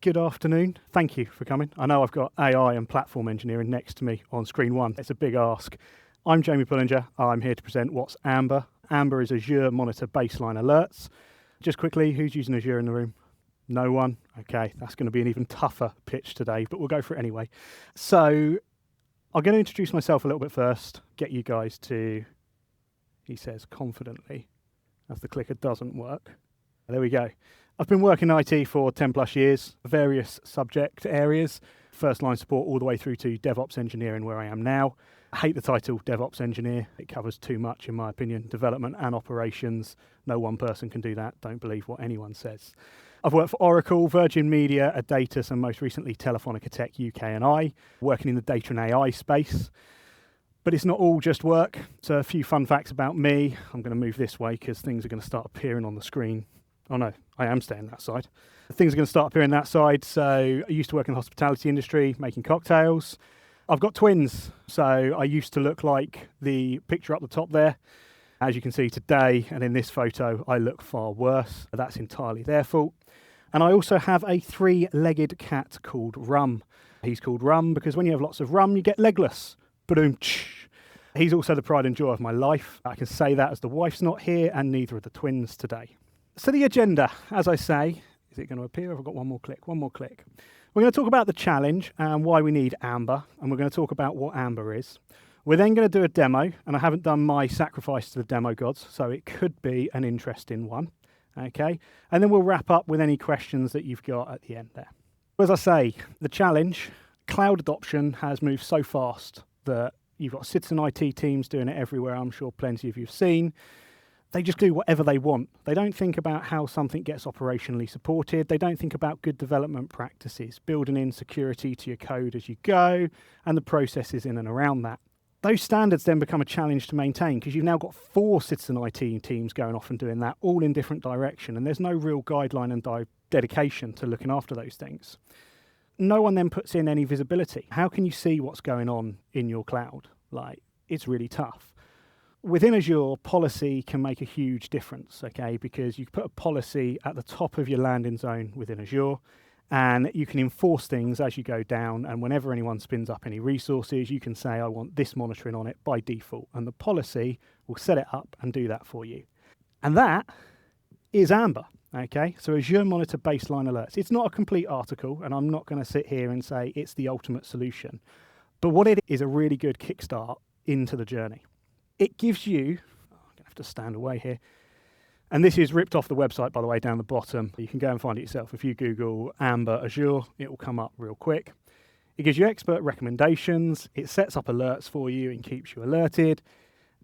Good afternoon. Thank you for coming. I know I've got AI and platform engineering next to me on screen one. It's a big ask. I'm Jamie Pullinger. I'm here to present what's AMBA. AMBA is Azure Monitor Baseline Alerts. Just quickly, who's using Azure in the room? No one? Okay, that's going to be an even tougher pitch today, but we'll go for it anyway. So I'm going to introduce myself a little bit first, get you guys to, he says confidently, as the clicker doesn't work. There we go. I've been working in IT for 10 plus years, various subject areas, first line support all the way through to DevOps engineering where I am now. I hate the title DevOps engineer. It covers too much in my opinion, development and operations. No one person can do that. Don't believe what anyone says. I've worked for Oracle, Virgin Media, Adatus, and most recently Telefonica Tech UK and I, working in the data and AI space. But it's not all just work. So a few fun facts about me. I'm going to move this way because things are going to start appearing on the screen. Oh no, I am staying that side. Things are going to start appearing that side. So I used to work in the hospitality industry, making cocktails. I've got twins. So I used to look like the picture up the top there. As you can see today, and in this photo, I look far worse. That's entirely their fault. And I also have a three-legged cat called Rum. He's called Rum because when you have lots of rum, you get legless. Boom. He's also the pride and joy of my life. I can say that as the wife's not here and neither of the twins today. So the agenda, as I say, is it going to appear? I've got one more click. We're going to talk about the challenge and why we need AMBA, and we're going to talk about what AMBA is. We're then going to do a demo, and I haven't done my sacrifice to the demo gods, so it could be an interesting one. Okay, and then we'll wrap up with any questions that you've got at the end there. As I say, the challenge, cloud adoption has moved so fast that you've got citizen IT teams doing it everywhere. I'm sure plenty of you have seen. They just do whatever they want. They don't think about how something gets operationally supported. They don't think about good development practices, building in security to your code as you go, and the processes in and around that. Those standards then become a challenge to maintain because you've now got 4 citizen IT teams going off and doing that, all in different direction, and there's no real guideline and dedication to looking after those things. No one then puts in any visibility. How can you see what's going on in your cloud? It's really tough. Within Azure, policy can make a huge difference, okay? Because you put a policy at the top of your landing zone within Azure, and you can enforce things as you go down, and whenever anyone spins up any resources, you can say, I want this monitoring on it by default, and the policy will set it up and do that for you. And that is AMBA, okay? So Azure Monitor Baseline Alerts. It's not a complete article, and I'm not going to sit here and say it's the ultimate solution, but what it is a really good kickstart into the journey. It gives you, I'm going to have to stand away here, and this is ripped off the website, by the way, down the bottom. You can go and find it yourself. If you Google AMBA Azure, it will come up real quick. It gives you expert recommendations. It sets up alerts for you and keeps you alerted.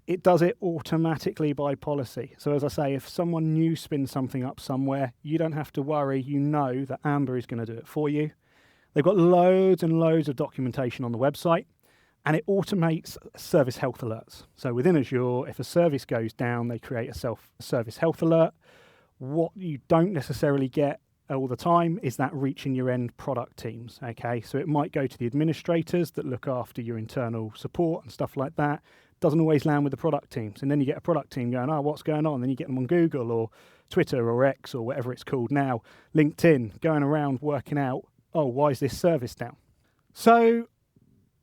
It does it automatically by policy. So as I say, if someone new spins something up somewhere, you don't have to worry. You know that AMBA is going to do it for you. They've got loads and loads of documentation on the website. And it automates service health alerts. So within Azure, if a service goes down, they create a service health alert. What you don't necessarily get all the time is that reaching your end product teams, okay? So it might go to the administrators that look after your internal support and stuff like that. Doesn't always land with the product teams. And then you get a product team going, oh, what's going on? Then you get them on Google or Twitter or X or whatever it's called now, LinkedIn, going around working out, oh, why is this service down? So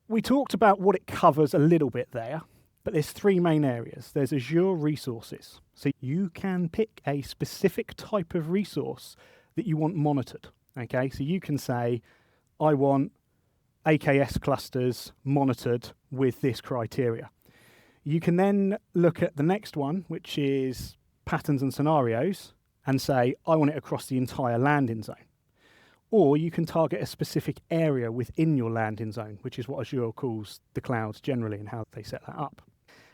we talked about what it covers a little bit there, but there's 3 main areas. There's Azure resources. So you can pick a specific type of resource that you want monitored. Okay, so you can say, I want AKS clusters monitored with this criteria. You can then look at the next one, which is patterns and scenarios, and say, I want it across the entire landing zone. Or you can target a specific area within your landing zone, which is what Azure calls the clouds generally and how they set that up.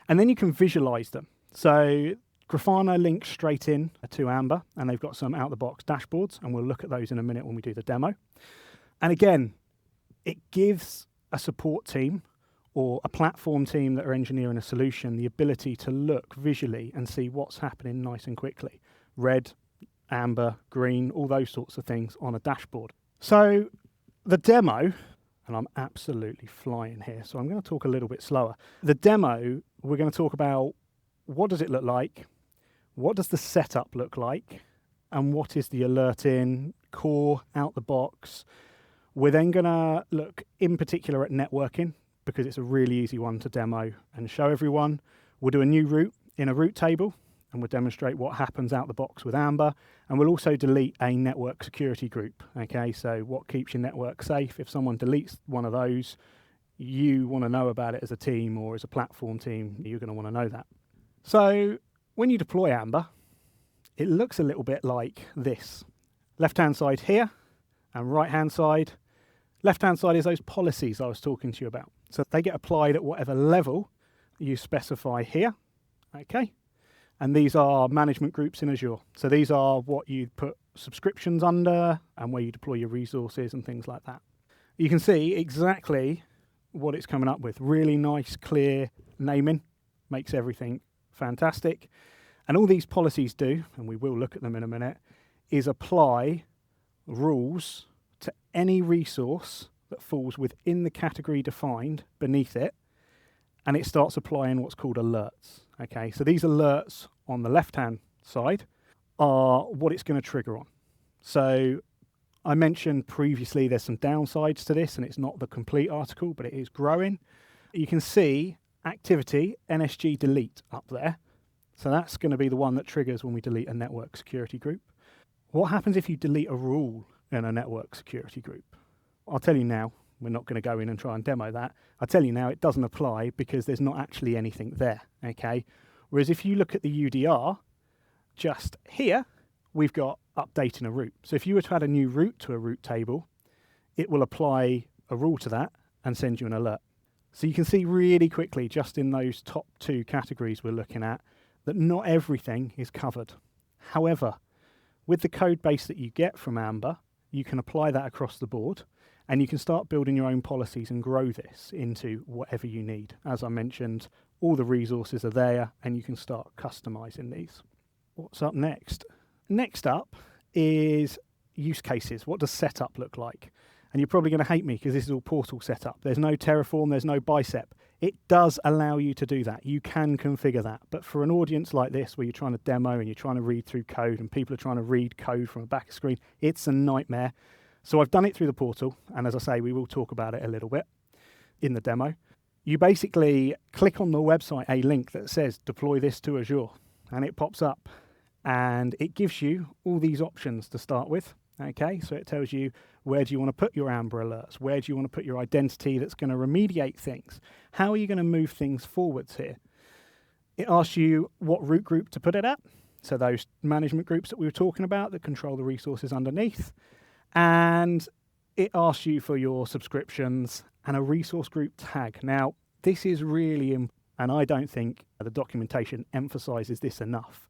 And then you can visualize them. So Grafana links straight in to AMBA, and they've got some out-the-box dashboards, and we'll look at those in a minute when we do the demo. And again, it gives a support team or a platform team that are engineering a solution the ability to look visually and see what's happening nice and quickly. Red, amber, green, all those sorts of things on a dashboard. So the demo, and I'm absolutely flying here, so I'm going to talk a little bit slower. The demo, we're going to talk about what does it look like, what does the setup look like, and what is the alerting, core out the box. We're then going to look in particular at networking because it's a really easy one to demo and show everyone. We'll do a new route in a route table and we'll demonstrate what happens out the box with AMBA. And we'll also delete a network security group. Okay, so what keeps your network safe? If someone deletes one of those, you want to know about it as a team or as a platform team, you're going to want to know that. So when you deploy AMBA, it looks a little bit like this. Left-hand side here and right-hand side. Left-hand side is those policies I was talking to you about. So they get applied at whatever level you specify here, okay? And these are management groups in Azure. So these are what you put subscriptions under and where you deploy your resources and things like that. You can see exactly what it's coming up with. Really nice, clear naming, makes everything fantastic. And all these policies do, and we will look at them in a minute, is apply rules to any resource that falls within the category defined beneath it, and it starts applying what's called alerts. Okay, so these alerts on the left-hand side are what it's going to trigger on. So I mentioned previously there's some downsides to this, and it's not the complete article, but it is growing. You can see activity NSG delete up there. So that's going to be the one that triggers when we delete a network security group. What happens if you delete a rule in a network security group? I'll tell you now. We're not going to go in and try and demo that. I'll tell you now it doesn't apply because there's not actually anything there, okay? Whereas if you look at the UDR, just here, we've got updating a route. So if you were to add a new route to a route table, it will apply a rule to that and send you an alert. So you can see really quickly, just in those top two categories we're looking at, that not everything is covered. However, with the code base that you get from AMBA, you can apply that across the board and you can start building your own policies and grow this into whatever you need. As I mentioned, all the resources are there and you can start customizing these. What's up next? Next up is use cases. What does setup look like? And you're probably going to hate me because this is all portal setup. There's no Terraform, there's no bicep. It does allow you to do that. You can configure that. But for an audience like this, where you're trying to demo and you're trying to read through code and people are trying to read code from a back screen, it's a nightmare. So I've done it through the portal. And as I say, we will talk about it a little bit in the demo. You basically click on the website, a link that says deploy this to Azure, and it pops up and it gives you all these options to start with. Okay, so it tells you where do you want to put your AMBA alerts? Where do you want to put your identity that's going to remediate things? How are you going to move things forwards here? It asks you what root group to put it at. So those management groups that we were talking about that control the resources underneath. And it asks you for your subscriptions and a resource group tag. Now, this is really, and I don't think the documentation emphasizes this enough.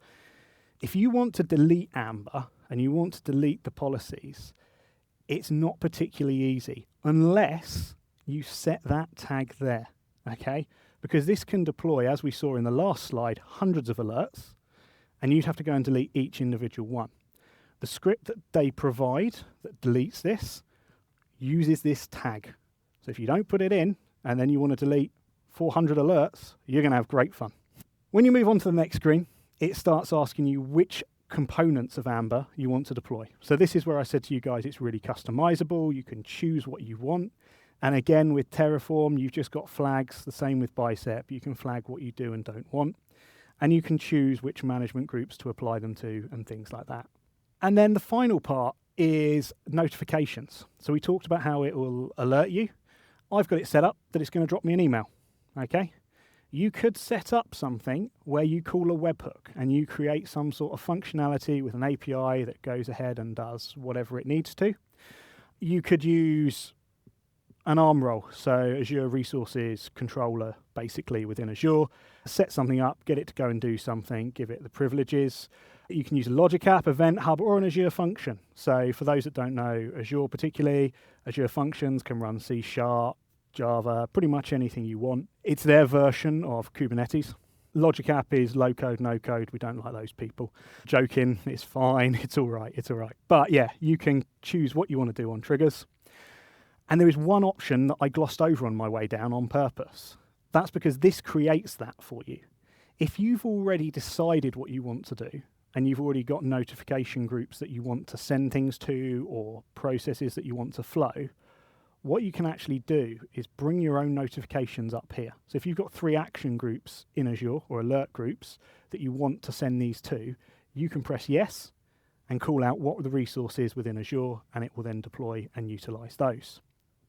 If you want to delete AMBA and you want to delete the policies, it's not particularly easy unless you set that tag there, okay? Because this can deploy, as we saw in the last slide, hundreds of alerts, and you'd have to go and delete each individual one. The script that they provide that deletes this uses this tag. So if you don't put it in and then you want to delete 400 alerts, you're going to have great fun. When you move on to the next screen, it starts asking you which components of AMBA you want to deploy. So this is where I said to you guys, it's really customizable. You can choose what you want. And again, with Terraform, you've just got flags. The same with Bicep. You can flag what you do and don't want. And you can choose which management groups to apply them to and things like that. And then the final part is notifications. So we talked about how it will alert you. I've got it set up that it's going to drop me an email. Okay. You could set up something where you call a webhook and you create some sort of functionality with an API that goes ahead and does whatever it needs to. You could use an ARM role, so Azure Resources Controller, basically within Azure. Set something up, get it to go and do something, give it the privileges. You can use a Logic App, Event Hub, or an Azure function. So for those that don't know Azure particularly, Azure Functions can run C#, Java, pretty much anything you want. It's their version of Kubernetes. Logic App is low code, no code. We don't like those people. Joking, it's fine, it's all right. But yeah, you can choose what you want to do on triggers. And there is one option that I glossed over on my way down on purpose. That's because this creates that for you. If you've already decided what you want to do, and you've already got notification groups that you want to send things to or processes that you want to flow, what you can actually do is bring your own notifications up here. So if you've got 3 action groups in Azure or alert groups that you want to send these to, you can press yes and call out what the resource is within Azure, and it will then deploy and utilize those.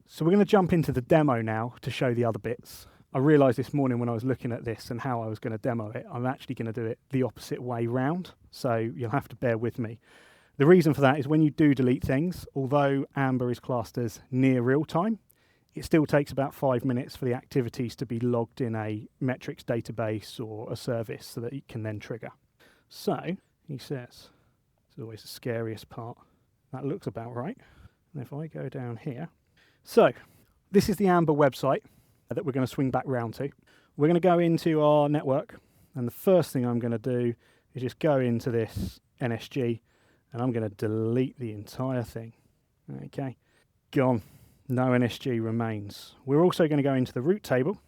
So we're going to jump into the demo now to show the other bits. I realized this morning when I was looking at this and how I was going to demo it, I'm actually going to do it the opposite way round. So you'll have to bear with me. The reason for that is when you do delete things, although AMBA is classed as near real time, it still takes about 5 minutes for the activities to be logged in a metrics database or a service so that it can then trigger. So he says, it's always the scariest part. That looks about right. And if I go down here, so this is the AMBA website that we're going to swing back round to. We're going to go into our network, and the first thing I'm going to do is just go into this NSG, and I'm going to delete the entire thing. Okay, gone. No NSG remains. We're also going to go into the root table,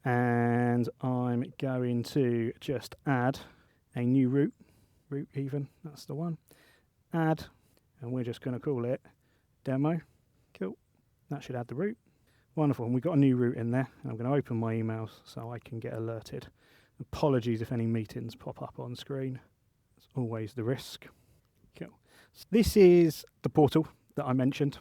and I'm going to just add a new root even, that's the one. Add, and we're just going to call it demo. Cool. That should add the root. Wonderful. And we've got a new root in there. I'm going to open my emails so I can get alerted. Apologies if any meetings pop up on screen. It's always the risk. Cool. So this is the portal that I mentioned.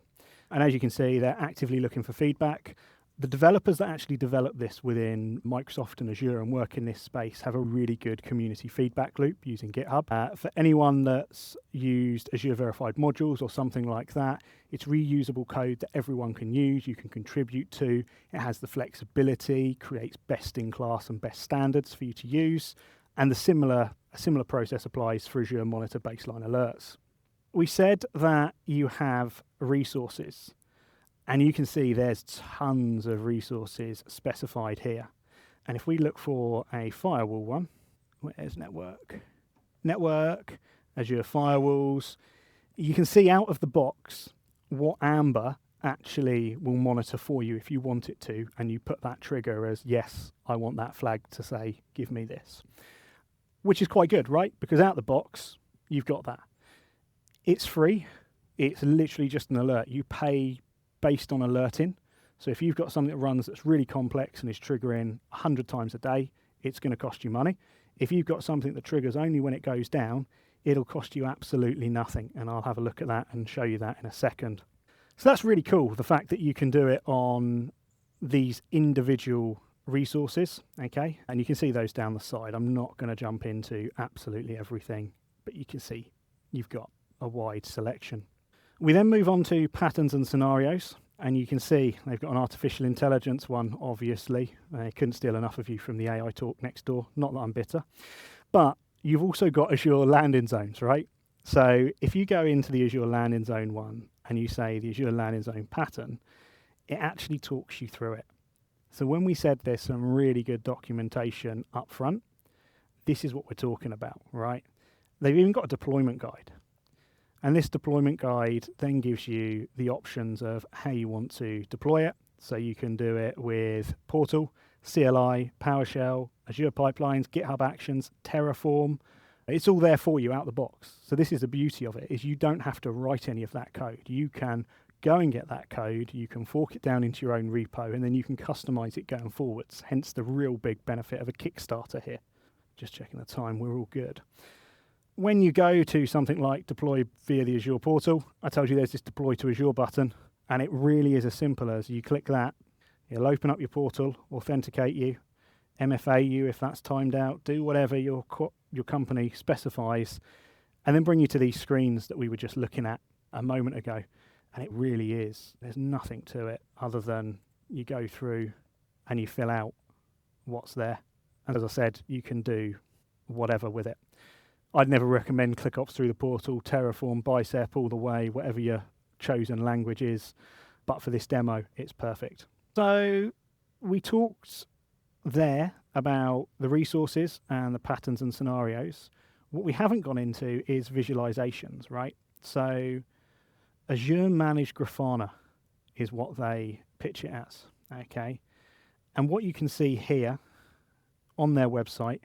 And as you can see, they're actively looking for feedback. The developers that actually develop this within Microsoft and Azure and work in this space have a really good community feedback loop using GitHub. For anyone that's used Azure Verified modules or something like that, it's reusable code that everyone can use, you can contribute to. It has the flexibility, creates best-in-class and best standards for you to use. And a similar process applies for Azure Monitor baseline alerts. We said that you have resources. And you can see there's tons of resources specified here. And if we look for a firewall one, where's network? Network, Azure firewalls. You can see out of the box what AMBA actually will monitor for you if you want it to, and you put that trigger as, yes, I want that flag to say, give me this. Which is quite good, right? Because out the box, you've got that. It's free. It's literally just an alert. You pay based on alerting. So if you've got something that runs that's really complex and is triggering 100 times a day, it's going to cost you money. If you've got something that triggers only when it goes down, it'll cost you absolutely nothing. And I'll have a look at that and show you that in a second. So that's really cool, the fact that you can do it on these individual resources, okay? And you can see those down the side. I'm not going to jump into absolutely everything, but you can see you've got a wide selection. We then move on to patterns and scenarios, and you can see they've got an artificial intelligence one, obviously. They couldn't steal enough of you from the AI talk next door, not that I'm bitter. But you've also got Azure landing zones, right? So if you go into the Azure landing zone one and you say the Azure landing zone pattern, it actually talks you through it. So when we said there's some really good documentation up front, this is what we're talking about, right? They've even got a deployment guide. And this deployment guide then gives you the options of how you want to deploy it. So you can do it with Portal, CLI, PowerShell, Azure Pipelines, GitHub Actions, Terraform. It's all there for you out the box. So this is the beauty of it, is you don't have to write any of that code. You can go and get that code, you can fork it down into your own repo, and then you can customize it going forwards. Hence the real big benefit of a Kickstarter here. Just checking the time, we're all good. When you go to something like deploy via the Azure portal, I told you there's this deploy to Azure button, and it really is as simple as you click that, it'll open up your portal, authenticate you, MFA you if that's timed out, do whatever your company specifies, and then bring you to these screens that we were just looking at a moment ago. And it really is. There's nothing to it other than you go through and you fill out what's there. And as I said, you can do whatever with it. I'd never recommend ClickOps through the portal, Terraform, Bicep, all the way, whatever your chosen language is. But for this demo, it's perfect. So we talked there about the resources and the patterns and scenarios. What we haven't gone into is visualizations, right? So Azure Managed Grafana is what they pitch it as, okay? And what you can see here on their website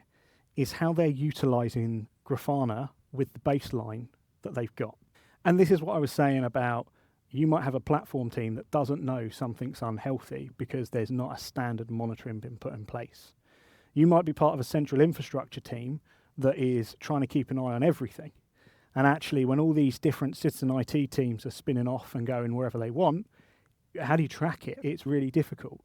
is how they're utilizing Grafana with the baseline that they've got. And this is what I was saying about you might have a platform team that doesn't know something's unhealthy because there's not a standard monitoring been put in place. You might be part of a central infrastructure team that is trying to keep an eye on everything. And actually, when all these different citizen IT teams are spinning off and going wherever they want, how do you track it? It's really difficult.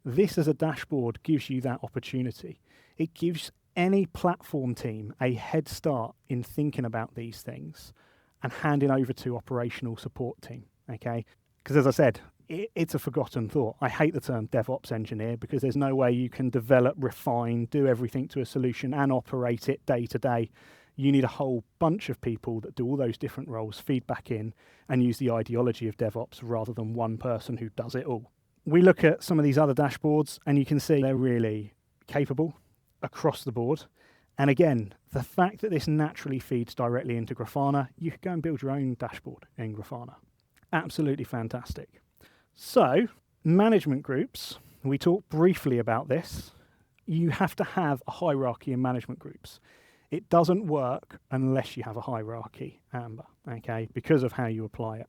This as a dashboard gives you that opportunity. It gives any platform team a head start in thinking about these things and handing over to operational support team, okay? Because as I said, it's a forgotten thought. I hate the term DevOps engineer because there's no way you can develop, refine, do everything to a solution and operate it day to day. You need a whole bunch of people that do all those different roles, feed back in and use the ideology of DevOps rather than one person who does it all. We look at some of these other dashboards and you can see they're really capable across the board. And again, the fact that this naturally feeds directly into Grafana, you could go and build your own dashboard in Grafana. Absolutely fantastic. So, management groups, we talked briefly about this. You have to have a hierarchy in management groups. It doesn't work unless you have a hierarchy, AMBA, okay, because of how you apply it.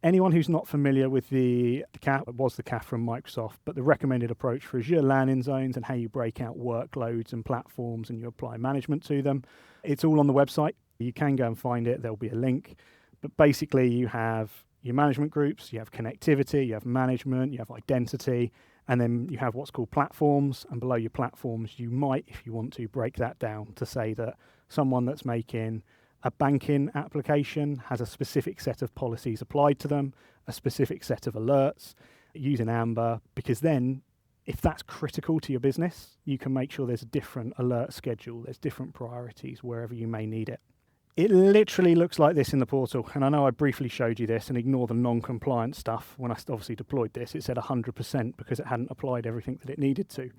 Anyone who's not familiar with the CAF, it was the CAF from Microsoft, but the recommended approach for Azure landing zones and how you break out workloads and platforms and you apply management to them, it's all on the website. You can go and find it. There'll be a link. But basically, you have your management groups, you have connectivity, you have management, you have identity, and then you have what's called platforms. And below your platforms, you might, if you want to, break that down to say that someone that's making a banking application has a specific set of policies applied to them, a specific set of alerts using AMBA, because then if that's critical to your business, you can make sure there's a different alert schedule, there's different priorities wherever you may need it. It literally looks like this in the portal, and I know I briefly showed you this, and ignore the non-compliant stuff. When I obviously deployed this, it said 100% because it hadn't applied everything that it needed to.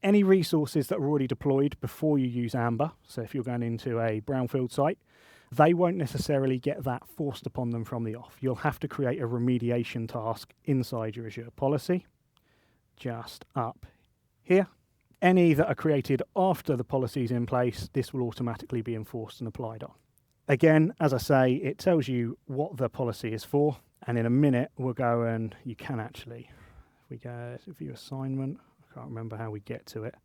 Any resources that are already deployed before you use AMBA, so if you're going into a brownfield site, they won't necessarily get that forced upon them from the off. You'll have to create a remediation task inside your Azure policy, just up here. Any that are created after the policy is in place, this will automatically be enforced and applied on. Again, as I say, it tells you what the policy is for, and in a minute we'll go and you can actually, if we go to view assignment, can't remember how we get to it.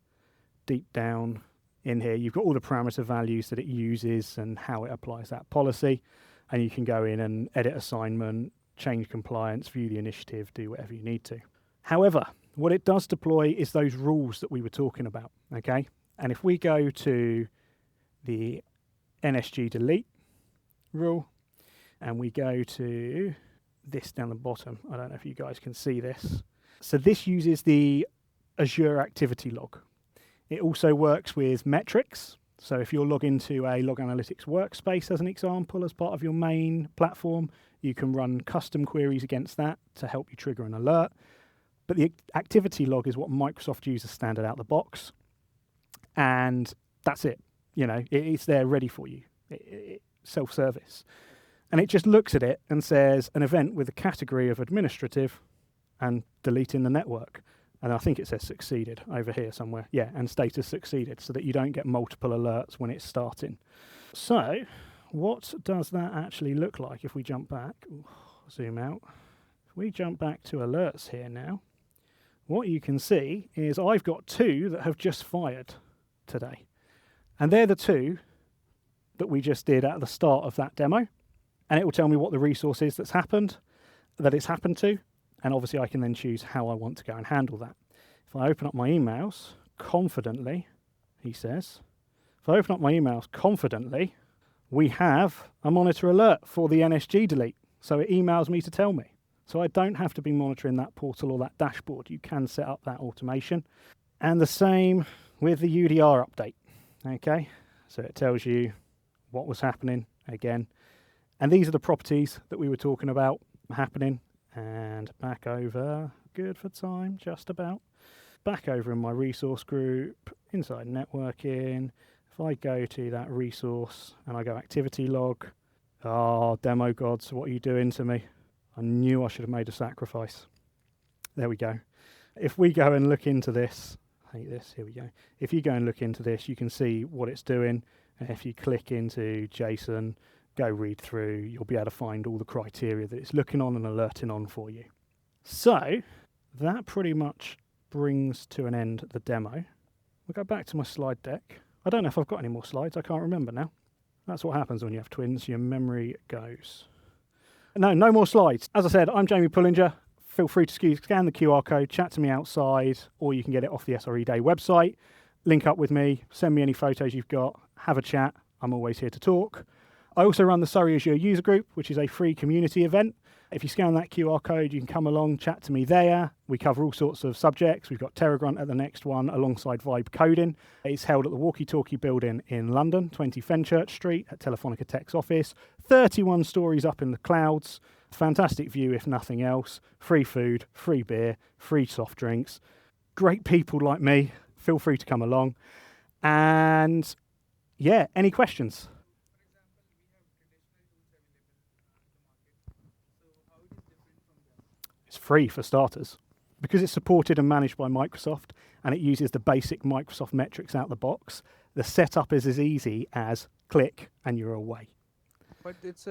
Deep down in here, you've got all the parameter values that it uses and how it applies that policy. And you can go in and edit assignment, change compliance, view the initiative, do whatever you need to. However, what it does deploy is those rules that we were talking about, okay? And if we go to the NSG delete rule and we go to this down the bottom, I don't know if you guys can see this. So this uses the Azure activity log. It also works with metrics. So if you're logged into a log analytics workspace as an example, as part of your main platform, you can run custom queries against that to help you trigger an alert. But the activity log is what Microsoft uses standard out the box. And that's it. You know, it's there ready for you. Self-service. And it just looks at it and says an event with a category of administrative and deleting the network. And I think it says succeeded over here somewhere. Yeah, and status succeeded, so that you don't get multiple alerts when it's starting. So what does that actually look like if we jump back? Ooh, zoom out. If we jump back to alerts here now, what you can see is I've got 2 that have just fired today. And they're the 2 that we just did at the start of that demo. And it will tell me what the resource is that's happened, that it's happened to. And obviously I can then choose how I want to go and handle that. If I open up my emails confidently, he says, if I open up my emails confidently, we have a monitor alert for the NSG delete. So it emails me to tell me. So I don't have to be monitoring that portal or that dashboard. You can set up that automation. And the same with the UDR update. Okay, so it tells you what was happening again. And these are the properties that we were talking about happening. And back over, good for time, just about. Back over in my resource group, inside networking. If I go to that resource and I go activity log, oh, demo gods, what are you doing to me? I knew I should have made a sacrifice. There we go. If we go and look into this, I hate this, here we go. If you go and look into this, you can see what it's doing. And if you click into JSON, go read through, you'll be able to find all the criteria that it's looking on and alerting on for you. So that pretty much brings to an end the demo. We'll go back to my slide deck. I don't know if I've got any more slides. I can't remember now. That's what happens when you have twins. Your memory goes. No more slides. As I said, I'm Jamie Pullinger. Feel free to scan the QR code, chat to me outside, or you can get it off the SREday website. Link up with me, send me any photos you've got, have a chat. I'm always here to talk. I also run the Surrey Azure user group, which is a free community event. If you scan that QR code, you can come along, chat to me there. We cover all sorts of subjects. We've got TerraGrunt at the next one alongside Vibe Coding. It's held at the Walkie Talkie building in London, 20 Fenchurch Street at Telefonica Tech's office. 31 stories up in the clouds. Fantastic view, if nothing else. Free food, free beer, free soft drinks. Great people like me. Feel free to come along. And yeah, any questions? It's free for starters. Because it's supported and managed by Microsoft and it uses the basic Microsoft metrics out the box, the setup is as easy as click and you're away. But it's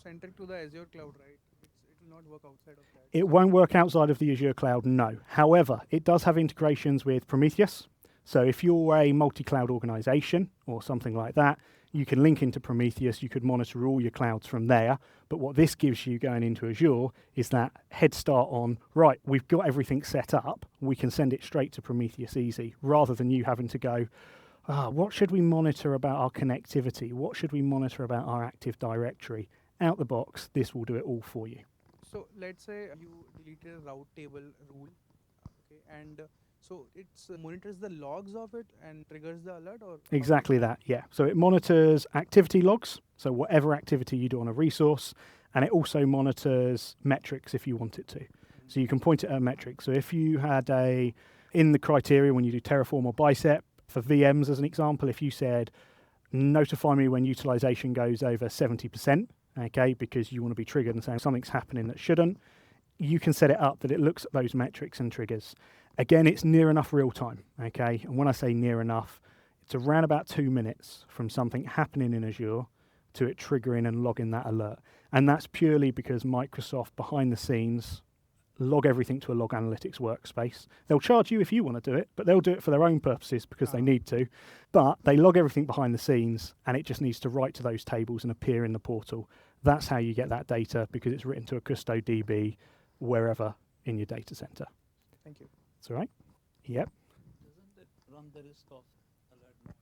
centric to the Azure cloud, right? It will not work outside of that. It won't work outside of the Azure cloud, no. However, it does have integrations with Prometheus. So if you're a multi-cloud organization or something like that, you can link into Prometheus, you could monitor all your clouds from there. But what this gives you going into Azure is that head start on, right, we've got everything set up, we can send it straight to Prometheus easy, rather than you having to go, what should we monitor about our connectivity? What should we monitor about our Active Directory? Out the box, this will do it all for you. So let's say you deleted a route table rule, okay, and so it monitors the logs of it and triggers the alert, or exactly that, yeah. So it monitors activity logs, so whatever activity you do on a resource, and it also monitors metrics if you want it to. So you can point it at a metric. So if you had in the criteria when you do Terraform or Bicep, for VMs as an example, if you said, notify me when utilization goes over 70%, okay, because you want to be triggered and saying something's happening that shouldn't, you can set it up that it looks at those metrics and triggers. Again, it's near enough real time, okay? And when I say near enough, it's around about 2 minutes from something happening in Azure to it triggering and logging that alert. And that's purely because Microsoft, behind the scenes, log everything to a log analytics workspace. They'll charge you if you want to do it, but they'll do it for their own purposes because they need to. But they log everything behind the scenes, and it just needs to write to those tables and appear in the portal. That's how you get that data, because it's written to a Custo DB wherever in your data center. Thank you. That's all right? Yep. Doesn't it run the risk of alert noise?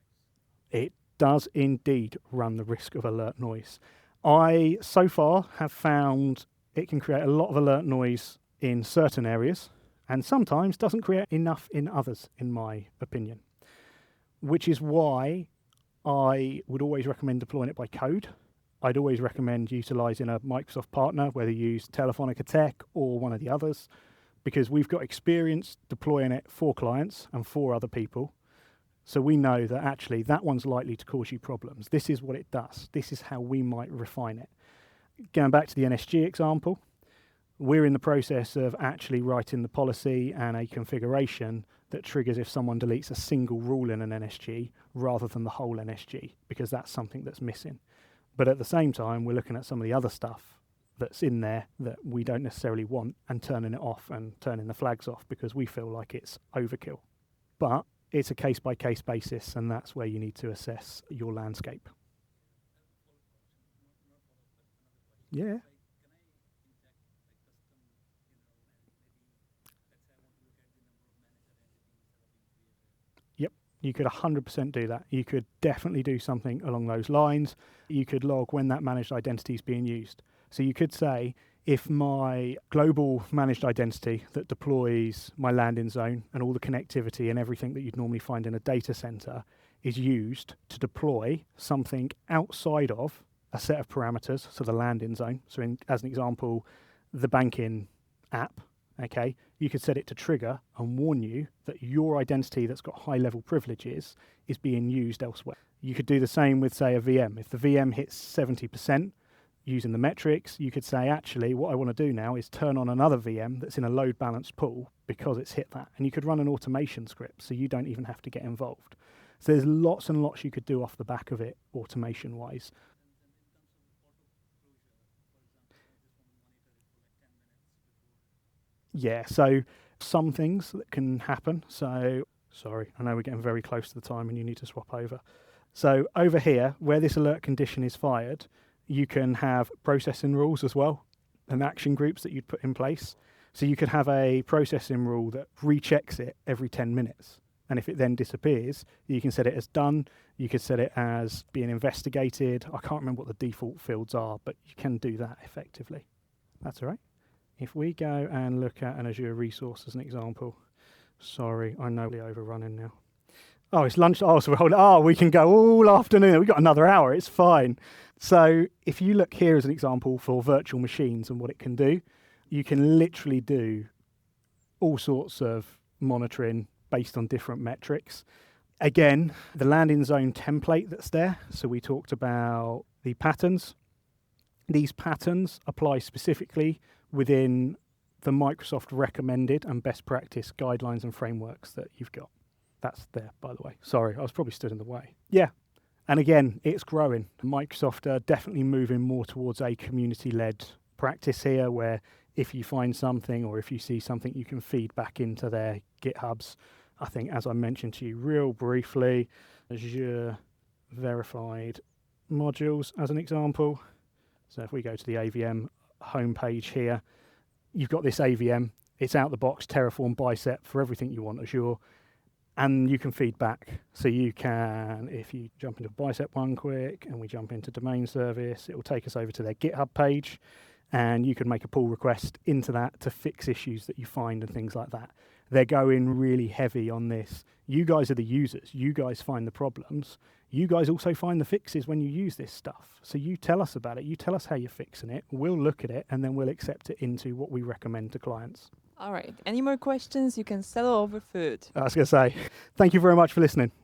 It does indeed run the risk of alert noise. I, so far, have found it can create a lot of alert noise in certain areas, and sometimes doesn't create enough in others, in my opinion. Which is why I would always recommend deploying it by code. I'd always recommend utilising a Microsoft partner, whether you use Telefonica Tech or one of the others, because we've got experience deploying it for clients and for other people. So we know that actually that one's likely to cause you problems. This is what it does. This is how we might refine it. Going back to the NSG example, we're in the process of actually writing the policy and a configuration that triggers if someone deletes a single rule in an NSG rather than the whole NSG, because that's something that's missing. But at the same time, we're looking at some of the other stuff that's in there that we don't necessarily want and turning it off and turning the flags off because we feel like it's overkill. But it's a case-by-case basis, and that's where you need to assess your landscape. Yeah. You could 100% do that. You could definitely do something along those lines. You could log when that managed identity is being used. So you could say, if my global managed identity that deploys my landing zone and all the connectivity and everything that you'd normally find in a data center is used to deploy something outside of a set of parameters, so the landing zone. So as an example, the banking app, okay, you could set it to trigger and warn you that your identity that's got high-level privileges is being used elsewhere. You could do the same with, say, a VM. If the VM hits 70% using the metrics, you could say, actually, what I want to do now is turn on another VM that's in a load-balanced pool because it's hit that. And you could run an automation script, so you don't even have to get involved. So there's lots and lots you could do off the back of it, automation-wise. Yeah, so some things that can happen. So, sorry, I know we're getting very close to the time and you need to swap over. So over here, where this alert condition is fired, you can have processing rules as well and action groups that you'd put in place. So you could have a processing rule that rechecks it every 10 minutes. And if it then disappears, you can set it as done. You could set it as being investigated. I can't remember what the default fields are, but you can do that effectively. That's all right. If we go and look at an Azure resource as an example, sorry, I know we're overrunning now. Oh, it's lunch. Oh, so we can go all afternoon. We've got another hour. It's fine. So if you look here as an example for virtual machines and what it can do, you can literally do all sorts of monitoring based on different metrics. Again, the landing zone template that's there. So we talked about the patterns. These patterns apply specifically within the Microsoft recommended and best practice guidelines and frameworks that you've got. That's there, by the way. Sorry, I was probably stood in the way. Yeah. And again, it's growing. Microsoft are definitely moving more towards a community-led practice here, where if you find something or if you see something, you can feed back into their GitHubs. I think, as I mentioned to you real briefly, Azure verified modules as an example. So if we go to the AVM homepage here, you've got this AVM. It's out the box, Terraform, Bicep for everything you want Azure. And you can feed back. So you can, if you jump into Bicep one quick and we jump into domain service, it will take us over to their GitHub page. And you can make a pull request into that to fix issues that you find and things like that. They're going really heavy on this. You guys are the users. You guys find the problems. You guys also find the fixes when you use this stuff. So you tell us about it. You tell us how you're fixing it. We'll look at it and then we'll accept it into what we recommend to clients. All right. Any more questions? You can settle over food. I was going to say, thank you very much for listening.